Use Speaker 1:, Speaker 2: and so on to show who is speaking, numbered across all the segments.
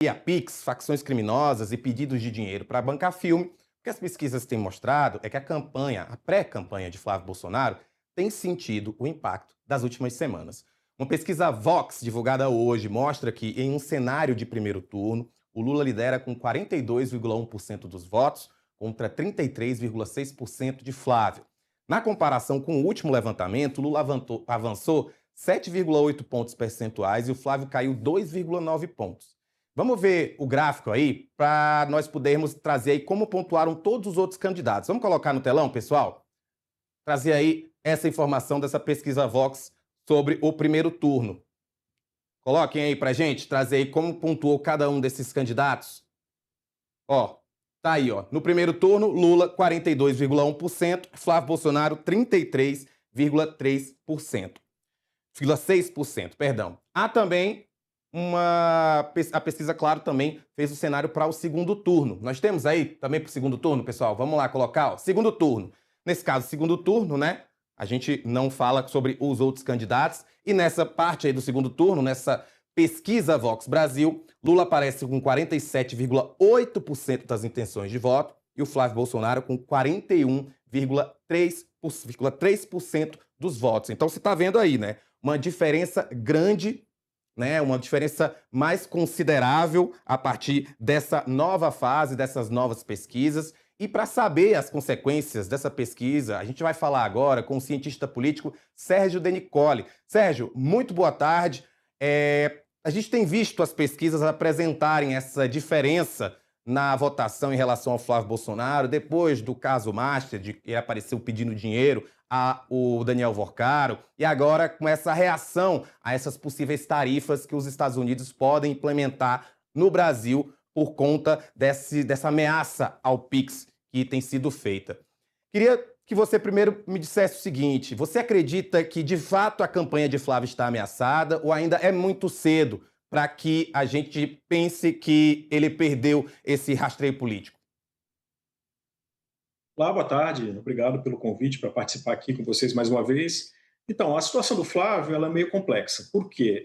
Speaker 1: E a Pix, facções criminosas e pedidos de dinheiro para bancar filme, o que as pesquisas têm mostrado é que a pré-campanha de Flávio Bolsonaro tem sentido o impacto das últimas semanas. Uma pesquisa Vox, divulgada hoje, mostra que em um cenário de primeiro turno, o Lula lidera com 42,1% dos votos contra 33,6% de Flávio. Na comparação com o último levantamento, o Lula avançou 7,8 pontos percentuais e o Flávio caiu 2,9 pontos. Vamos ver o gráfico aí para nós podermos trazer aí como pontuaram todos os outros candidatos. Vamos colocar no telão, pessoal? Trazer aí essa informação dessa pesquisa Vox sobre o primeiro turno. Coloquem aí pra gente, trazer aí como pontuou cada um desses candidatos. Ó, tá aí, ó. No primeiro turno, Lula 42,1%, Flávio Bolsonaro 33,3%. 6%, perdão. Há também a pesquisa, claro, também fez o cenário para o segundo turno. Nós temos aí também para o segundo turno, pessoal? Vamos lá colocar, ó, segundo turno. Nesse caso, segundo turno, né? A gente não fala sobre os outros candidatos. E nessa parte aí do segundo turno, nessa pesquisa Vox Brasil, Lula aparece com 47,8% das intenções de voto e o Flávio Bolsonaro com 41,3% dos votos. Então, você está vendo aí, né? Uma diferença grande, né? Uma diferença mais considerável a partir dessa nova fase, dessas novas pesquisas. E para saber as consequências dessa pesquisa, a gente vai falar agora com o cientista político Sérgio Denicoli. Sérgio, muito boa tarde. A gente tem visto as pesquisas apresentarem essa diferença na votação em relação ao Flávio Bolsonaro, depois do caso Master, de que apareceu pedindo dinheiro o Daniel Vorcaro, e agora com essa reação a essas possíveis tarifas que os Estados Unidos podem implementar no Brasil por conta dessa ameaça ao PIX que tem sido feita. Queria que você primeiro me dissesse o seguinte: você acredita que de fato a campanha de Flávio está ameaçada ou ainda é muito cedo para que a gente pense que ele perdeu esse rastreio político?
Speaker 2: Olá, boa tarde. Obrigado pelo convite para participar aqui com vocês mais uma vez. Então, a situação do Flávio ela é meio complexa. Por quê?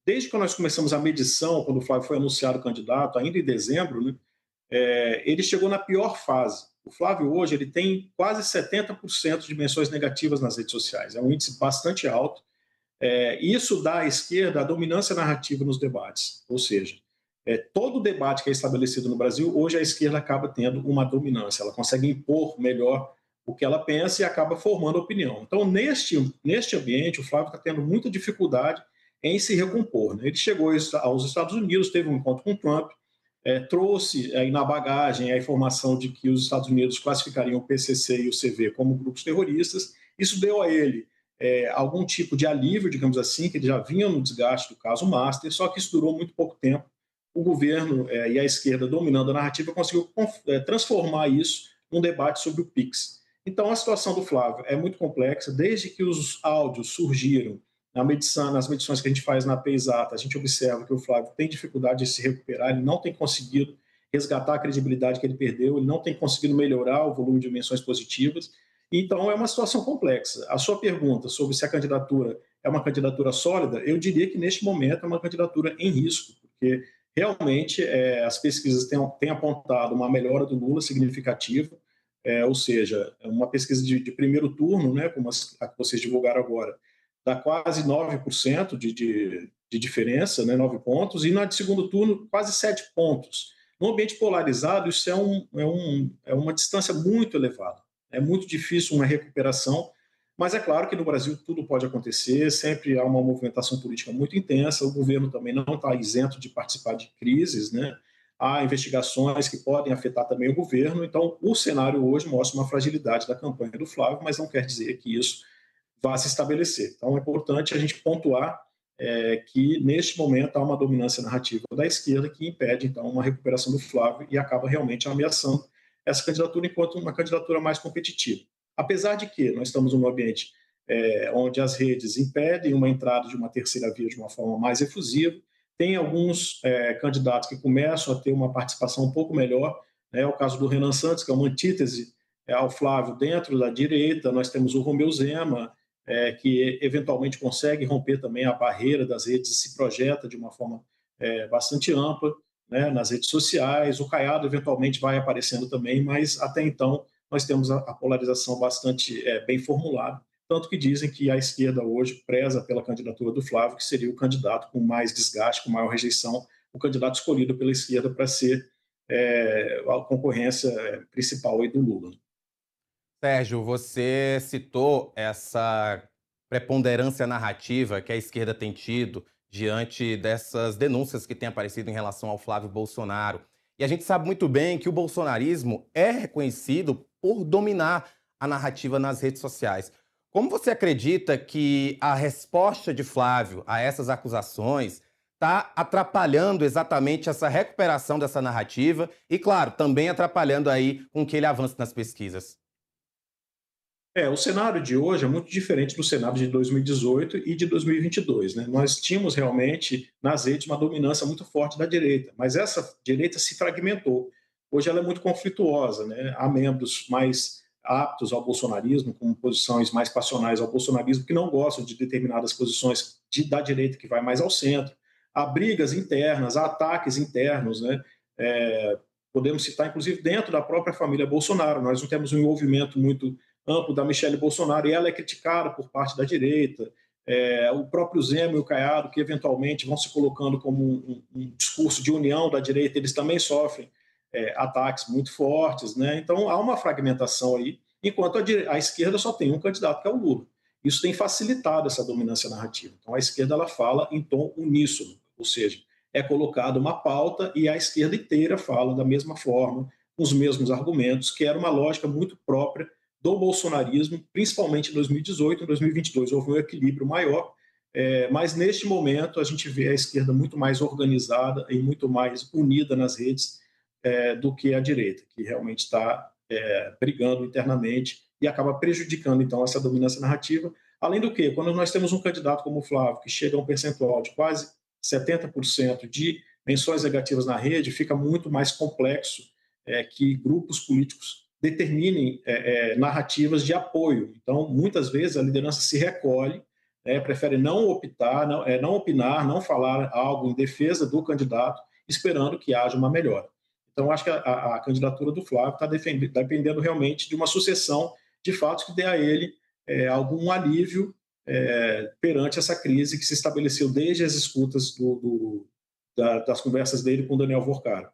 Speaker 2: Desde que nós começamos a medição, quando o Flávio foi anunciado candidato, ainda em dezembro, né, ele chegou na pior fase. O Flávio hoje ele tem quase 70% de menções negativas nas redes sociais. É um índice bastante alto. Isso dá à esquerda a dominância narrativa nos debates. Ou seja, todo debate que é estabelecido no Brasil, hoje a esquerda acaba tendo uma dominância, ela consegue impor melhor o que ela pensa e acaba formando opinião. Então, neste ambiente, o Flávio está tendo muita dificuldade em se recompor. Né? Ele chegou aos Estados Unidos, teve um encontro com Trump, trouxe aí na bagagem a informação de que os Estados Unidos classificariam o PCC e o CV como grupos terroristas. Isso deu a ele algum tipo de alívio, digamos assim, que ele já vinha no desgaste do caso Master, só que isso durou muito pouco tempo. O governo e a esquerda dominando a narrativa conseguiu transformar isso num debate sobre o PIX. Então, a situação do Flávio é muito complexa. Desde que os áudios surgiram nas medições que a gente faz na PESATA, a gente observa que o Flávio tem dificuldade de se recuperar, ele não tem conseguido resgatar a credibilidade que ele perdeu, ele não tem conseguido melhorar o volume de menções positivas. Então, é uma situação complexa. A sua pergunta sobre se a candidatura é uma candidatura sólida, eu diria que neste momento é uma candidatura em risco, porque realmente as pesquisas têm apontado uma melhora do Lula significativa, ou seja, uma pesquisa de primeiro turno, né, como a que vocês divulgaram agora, dá quase 9% de diferença, né, 9 pontos, e na de segundo turno, quase 7 pontos. No ambiente polarizado, isso é uma distância muito elevada. É muito difícil uma recuperação, mas é claro que no Brasil tudo pode acontecer, sempre há uma movimentação política muito intensa, o governo também não está isento de participar de crises, né? Há investigações que podem afetar também o governo, então o cenário hoje mostra uma fragilidade da campanha do Flávio, mas não quer dizer que isso vá se estabelecer. Então é importante a gente pontuar que neste momento há uma dominância narrativa da esquerda que impede então uma recuperação do Flávio e acaba realmente ameaçando essa candidatura enquanto uma candidatura mais competitiva. Apesar de que nós estamos num ambiente onde as redes impedem uma entrada de uma terceira via de uma forma mais efusiva, tem alguns candidatos que começam a ter uma participação um pouco melhor, né? O caso do Renan Santos, que é uma antítese ao Flávio dentro da direita, nós temos o Romeu Zema, que eventualmente consegue romper também a barreira das redes e se projeta de uma forma bastante ampla. né, nas redes sociais. O Caiado eventualmente vai aparecendo também, mas até então nós temos a polarização bastante bem formulada. Tanto que dizem que a esquerda hoje preza pela candidatura do Flávio, que seria o candidato com mais desgaste, com maior rejeição, o candidato escolhido pela esquerda para ser a concorrência principal aí do Lula.
Speaker 1: Sérgio, você citou essa preponderância narrativa que a esquerda tem tido diante dessas denúncias que têm aparecido em relação ao Flávio Bolsonaro. E a gente sabe muito bem que o bolsonarismo é reconhecido por dominar a narrativa nas redes sociais. Como você acredita que a resposta de Flávio a essas acusações está atrapalhando exatamente essa recuperação dessa narrativa e, claro, também atrapalhando aí com que ele avance nas pesquisas?
Speaker 2: O cenário de hoje é muito diferente do cenário de 2018 e de 2022. Né? Nós tínhamos realmente nas redes uma dominância muito forte da direita, mas essa direita se fragmentou. Hoje ela é muito conflituosa. Né? Há membros mais aptos ao bolsonarismo, com posições mais passionais ao bolsonarismo, que não gostam de determinadas posições da direita que vai mais ao centro. Há brigas internas, há ataques internos. Né? É, Podemos citar, inclusive, dentro da própria família Bolsonaro. Nós não temos um envolvimento muito amplo da Michelle Bolsonaro, e ela é criticada por parte da direita. O próprio Zema e o Caiado, que eventualmente vão se colocando como um discurso de união da direita, eles também sofrem ataques muito fortes. Né? Então, há uma fragmentação aí, enquanto a esquerda só tem um candidato, que é o Lula. Isso tem facilitado essa dominância narrativa. Então, a esquerda ela fala em tom uníssono, ou seja, é colocada uma pauta e a esquerda inteira fala da mesma forma, com os mesmos argumentos, que era uma lógica muito própria do bolsonarismo, principalmente em 2018 e 2022. Houve um equilíbrio maior, mas neste momento a gente vê a esquerda muito mais organizada e muito mais unida nas redes do que a direita, que realmente está brigando internamente e acaba prejudicando, então, essa dominância narrativa. Além do que, quando nós temos um candidato como o Flávio, que chega a um percentual de quase 70% de menções negativas na rede, fica muito mais complexo que grupos políticos determinem narrativas de apoio. Então, muitas vezes, a liderança se recolhe, prefere não optar, não opinar, não falar algo em defesa do candidato, esperando que haja uma melhora. Então, acho que a candidatura do Flávio está dependendo realmente de uma sucessão de fatos que dê a ele algum alívio perante essa crise que se estabeleceu desde as escutas das conversas dele com Daniel Vorcaro.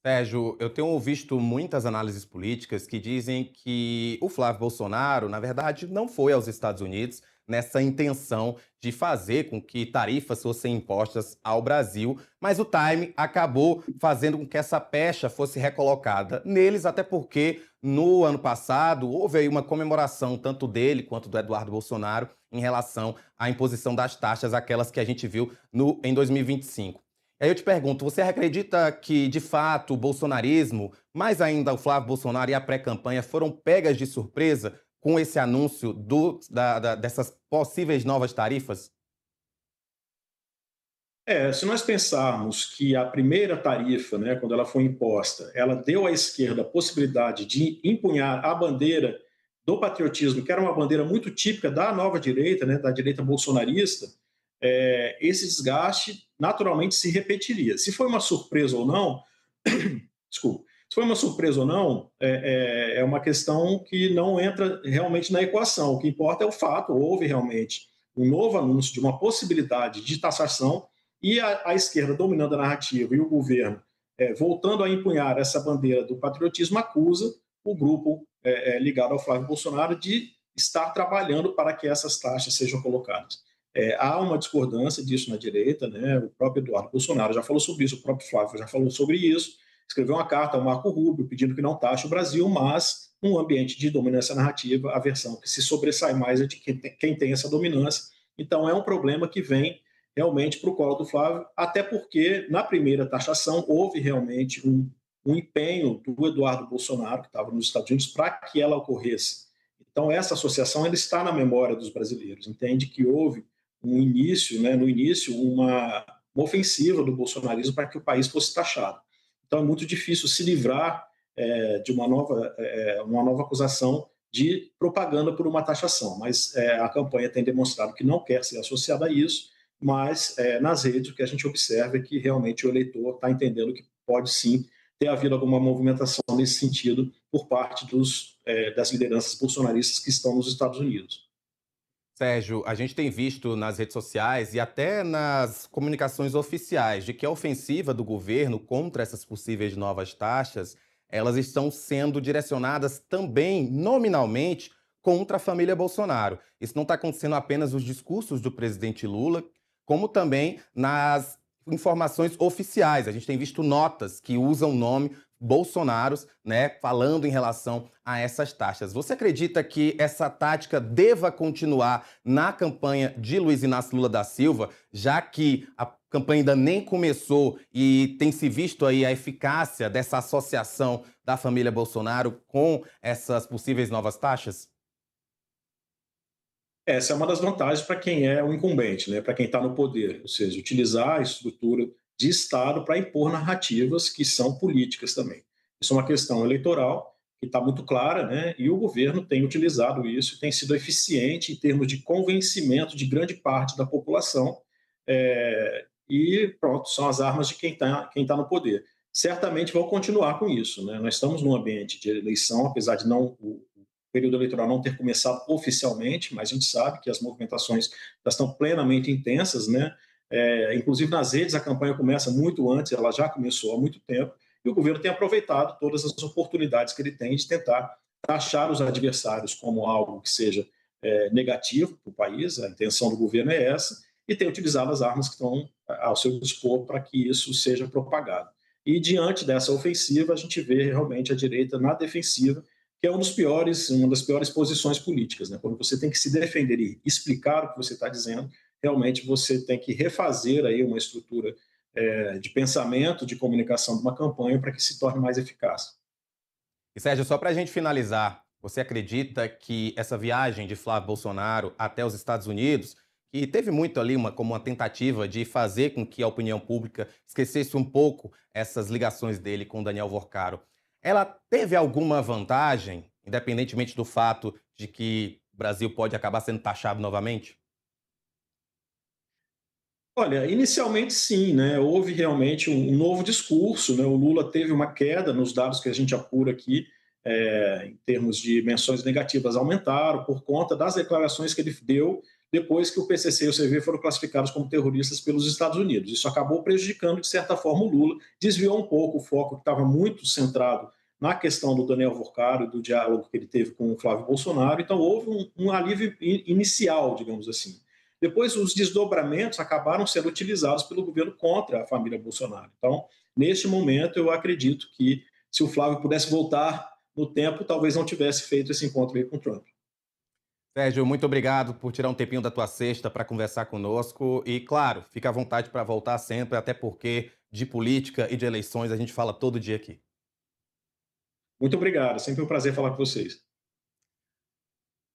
Speaker 1: Sérgio, eu tenho visto muitas análises políticas que dizem que o Flávio Bolsonaro, na verdade, não foi aos Estados Unidos nessa intenção de fazer com que tarifas fossem impostas ao Brasil, mas o time acabou fazendo com que essa pecha fosse recolocada neles, até porque no ano passado houve aí uma comemoração tanto dele quanto do Eduardo Bolsonaro em relação à imposição das taxas, aquelas que a gente viu em 2025. Aí eu te pergunto, você acredita que, de fato, o bolsonarismo, mais ainda o Flávio Bolsonaro e a pré-campanha, foram pegas de surpresa com esse anúncio dessas possíveis novas tarifas?
Speaker 2: Se nós pensarmos que a primeira tarifa, né, quando ela foi imposta, ela deu à esquerda a possibilidade de empunhar a bandeira do patriotismo, que era uma bandeira muito típica da nova direita, né, da direita bolsonarista, esse desgaste naturalmente se repetiria. Se foi uma surpresa ou não, desculpa, se foi uma surpresa ou não, é uma questão que não entra realmente na equação. O que importa é o fato, houve realmente um novo anúncio de uma possibilidade de taxação e a esquerda dominando a narrativa e o governo voltando a empunhar essa bandeira do patriotismo acusa o grupo ligado ao Flávio Bolsonaro de estar trabalhando para que essas taxas sejam colocadas. Há uma discordância disso na direita, né? O próprio Eduardo Bolsonaro já falou sobre isso, o próprio Flávio já falou sobre isso, escreveu uma carta ao Marco Rubio pedindo que não taxe o Brasil, mas num ambiente de dominância narrativa, a versão que se sobressai mais é de quem tem essa dominância. Então é um problema que vem realmente para o colo do Flávio, até porque na primeira taxação houve realmente um empenho do Eduardo Bolsonaro, que estava nos Estados Unidos, para que ela ocorresse. Então essa associação ainda está na memória dos brasileiros, entende que houve no início, uma ofensiva do bolsonarismo para que o país fosse taxado. Então é muito difícil se livrar de uma nova acusação de propaganda por uma taxação, mas a campanha tem demonstrado que não quer ser associada a isso, mas nas redes o que a gente observa é que realmente o eleitor está entendendo que pode sim ter havido alguma movimentação nesse sentido por parte das lideranças bolsonaristas que estão nos Estados Unidos.
Speaker 1: Sérgio, a gente tem visto nas redes sociais e até nas comunicações oficiais de que a ofensiva do governo contra essas possíveis novas taxas, elas estão sendo direcionadas também, nominalmente, contra a família Bolsonaro. Isso não está acontecendo apenas nos discursos do presidente Lula, como também nas informações oficiais. A gente tem visto notas que usam o nome Bolsonaros, né, falando em relação a essas taxas. Você acredita que essa tática deva continuar na campanha de Luiz Inácio Lula da Silva, já que a campanha ainda nem começou e tem se visto aí a eficácia dessa associação da família Bolsonaro com essas possíveis novas taxas?
Speaker 2: Essa é uma das vantagens para quem é o incumbente, né? Para quem está no poder, ou seja, utilizar a estrutura de Estado para impor narrativas que são políticas também. Isso é uma questão eleitoral que está muito clara, né? E o governo tem utilizado isso, tem sido eficiente em termos de convencimento de grande parte da população. E pronto, são as armas de quem tá no poder. Certamente vão continuar com isso, né? Nós estamos num ambiente de eleição, apesar de não o período eleitoral não ter começado oficialmente, mas a gente sabe que as movimentações já estão plenamente intensas, né? Inclusive nas redes a campanha começa muito antes, ela já começou há muito tempo, e o governo tem aproveitado todas as oportunidades que ele tem de tentar taxar os adversários como algo que seja negativo para o país, a intenção do governo é essa, e tem utilizado as armas que estão ao seu dispor para que isso seja propagado. E diante dessa ofensiva, a gente vê realmente a direita na defensiva, que é uma das piores posições políticas, né? Quando você tem que se defender e explicar o que você está dizendo, realmente você tem que refazer aí uma estrutura de pensamento, de comunicação de uma campanha para que se torne mais eficaz.
Speaker 1: E Sérgio, só para a gente finalizar, você acredita que essa viagem de Flávio Bolsonaro até os Estados Unidos, que teve muito ali como uma tentativa de fazer com que a opinião pública esquecesse um pouco essas ligações dele com Daniel Vorcaro, ela teve alguma vantagem, independentemente do fato de que o Brasil pode acabar sendo taxado novamente?
Speaker 2: Olha, inicialmente sim, né? Houve realmente um novo discurso, né? O Lula teve uma queda nos dados que a gente apura aqui, em termos de menções negativas aumentaram por conta das declarações que ele deu depois que o PCC e o CV foram classificados como terroristas pelos Estados Unidos. Isso acabou prejudicando, de certa forma, o Lula, desviou um pouco o foco que estava muito centrado na questão do Daniel Vorcaro e do diálogo que ele teve com o Flávio Bolsonaro. Então, houve um alívio inicial, digamos assim. Depois, os desdobramentos acabaram sendo utilizados pelo governo contra a família Bolsonaro. Então, neste momento, eu acredito que se o Flávio pudesse voltar no tempo, talvez não tivesse feito esse encontro aí com o Trump.
Speaker 1: Sérgio, muito obrigado por tirar um tempinho da tua sexta para conversar conosco. E, claro, fica à vontade para voltar sempre, até porque de política e de eleições a gente fala todo dia aqui.
Speaker 2: Muito obrigado, sempre um prazer falar com vocês.